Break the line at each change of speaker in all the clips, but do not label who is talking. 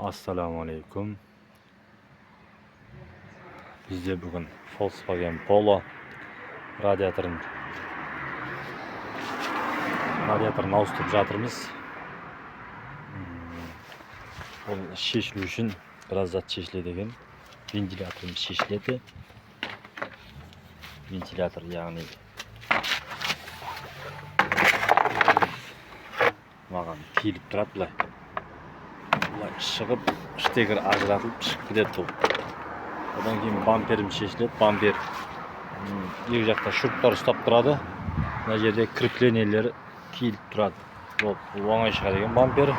Assalamu alaikum. Bizde bugün Volkswagen Polo radiatorun austurup жатырмыз. Ол шешілу үшін біраз зат шешіледі екен. Вентиляторымыз шешіледі. Вентилятор, яғни маған тиіліп тұрады былай. Былай шығып, штекер ажыратылып шығып кетеді бұл. Одан кейін бамперім шешіледі. Бампер екі жақта шуруптар ұстап тұрады. Мына жерде креплениелері киіліп тұрады. Бұл оңай шығады екен бампер.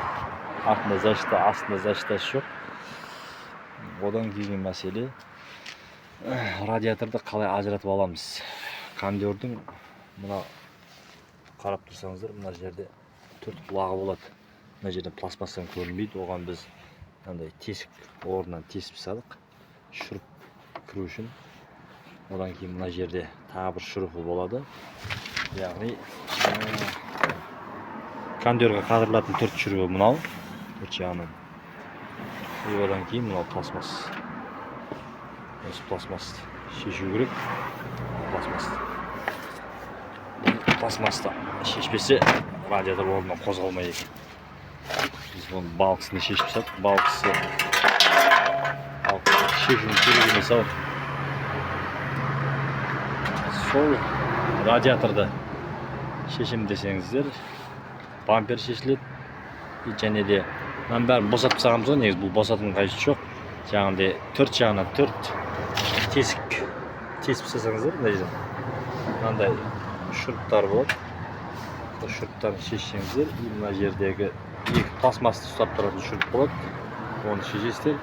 Артында защита, астында защитасы жоқ. Одан кейін мәселе радиаторды қалай ажыратып аламыз. Кондердің мына қарап тұрсаңыздар, мына жерде төрт құлағы болады. Мына жерде пластмастан көрінбейді. Оған біз мынандай тесік орнынан тесіп салдық. Шуруп кіру үшін. Одан кейін мына жерде тағы бір шурупы болады. Яғни кондерға қадырылатын төрт шурупы мынау. Төрт жағынан. Одан кейін мынау пластмасс. Осы пластмассты шешу керек. Пластмасты шешпесе радиатор орнынан қозғалмайды екен. Біз бұны балқысына шешіп салдық. Балқысы шешуін керек емес ау. Сол радиаторды шешем десеңіздер, бампер шешіледі. Және де мынаның бәрін босатып тастағанбыз ғой, негізі бұл босатудың қажеті жоқ. Жаңағыдай төрт жағынан төрт тесік тесіп тастасаңыздар, мына жерде мынандай шуруптар болады. Сол шуруптарын шешсеңіздер, мына жердегі екі пластмасты ұстап тұратын шуруп болады. Оны шешесіздер.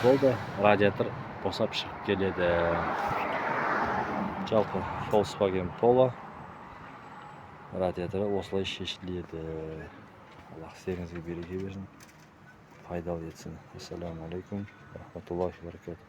Болды, радиатор босап шығып келеді. Жалпы Volkswagen Polo радиаторы осылай шешіледі. Аллах істеріңізге береке берсін, пайдалы етсін. Ассаламу алейкум, рахматуллахи ва баракатух.